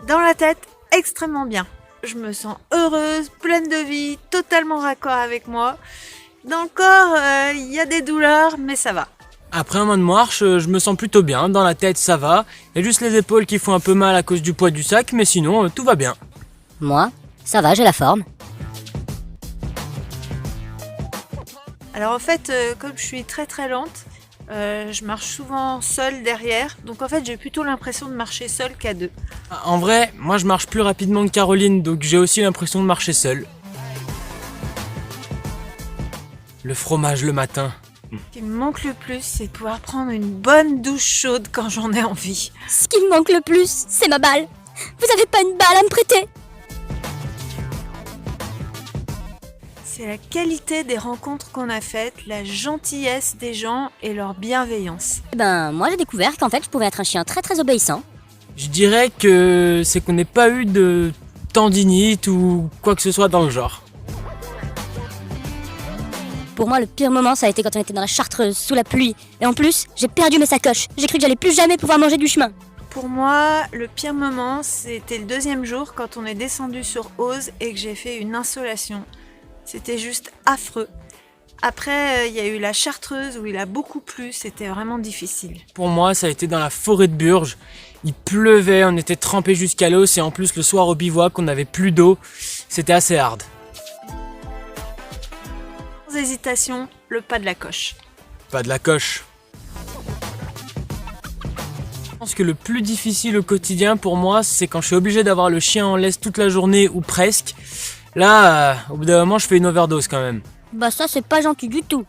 Dans la tête, extrêmement bien. Je me sens heureuse, pleine de vie, totalement raccord avec moi. Dans le corps, il y a des douleurs, mais ça va. Après un mois de marche, je me sens plutôt bien. Dans la tête, ça va. Il y a juste les épaules qui font un peu mal à cause du poids du sac, mais sinon, tout va bien. Moi, ça va, j'ai la forme. Alors en fait, comme je suis très très lente, je marche souvent seule derrière. Donc en fait, j'ai plutôt l'impression de marcher seule qu'à deux. En vrai, moi je marche plus rapidement que Caroline, donc j'ai aussi l'impression de marcher seul. Le fromage le matin. Ce qui me manque le plus, c'est de pouvoir prendre une bonne douche chaude quand j'en ai envie. Ce qui me manque le plus, c'est ma balle. Vous avez pas une balle à me prêter? C'est la qualité des rencontres qu'on a faites, la gentillesse des gens et leur bienveillance. Eh ben, moi j'ai découvert qu'en fait je pouvais être un chien très très obéissant. Je dirais que c'est qu'on n'ait pas eu de tendinite ou quoi que ce soit dans le genre. Pour moi, le pire moment, ça a été quand on était dans la Chartreuse, sous la pluie. Et en plus, j'ai perdu mes sacoches. J'ai cru que j'allais plus jamais pouvoir manger du chemin. Pour moi, le pire moment, c'était le deuxième jour quand on est descendu sur Auze et que j'ai fait une insolation. C'était juste affreux. Après, il y a eu la Chartreuse où il a beaucoup plu, c'était vraiment difficile. Pour moi, ça a été dans la forêt de Burges. Il pleuvait, on était trempés jusqu'à l'os et en plus le soir au bivouac, on n'avait plus d'eau. C'était assez hard. Sans hésitation, le pas de la coche. Pas de la coche. Je pense que le plus difficile au quotidien pour moi, c'est quand je suis obligé d'avoir le chien en laisse toute la journée ou presque. Là, au bout d'un moment, je fais une overdose quand même. Bah ça, c'est pas gentil du tout.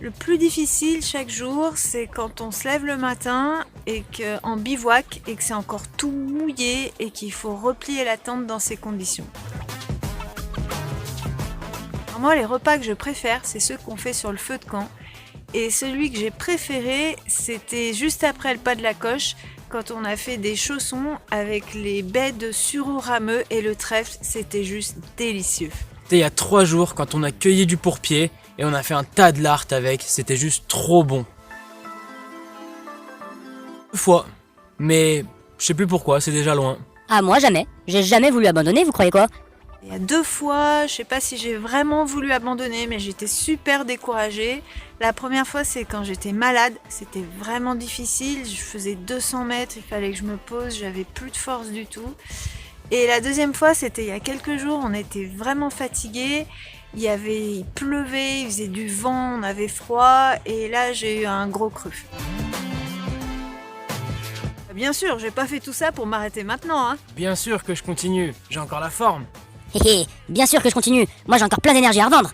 Le plus difficile chaque jour, c'est quand on se lève le matin et qu'en bivouac et que c'est encore tout mouillé et qu'il faut replier la tente dans ces conditions. Alors moi, les repas que je préfère, c'est ceux qu'on fait sur le feu de camp. Et celui que j'ai préféré, c'était juste après le pas de la coche, quand on a fait des chaussons avec les baies de sureau rameux et le trèfle, c'était juste délicieux. C'était il y a 3 jours quand on a cueilli du pourpier et on a fait un tas de lard avec, c'était juste trop bon. 2 fois, mais je sais plus pourquoi, c'est déjà loin. Ah, moi jamais. J'ai jamais voulu abandonner, vous croyez quoi? Il y a 2 fois, je sais pas si j'ai vraiment voulu abandonner, mais j'étais super découragée. La première fois, c'est quand j'étais malade, c'était vraiment difficile. Je faisais 200 mètres, il fallait que je me pose, j'avais plus de force du tout. Et la deuxième fois, c'était il y a quelques jours, on était vraiment fatigués. Il pleuvait, il faisait du vent, on avait froid, et là j'ai eu un gros creux. Bien sûr, j'ai pas fait tout ça pour m'arrêter maintenant, hein. Bien sûr que je continue, j'ai encore la forme. Hé hé, bien sûr que je continue. Moi j'ai encore plein d'énergie à revendre.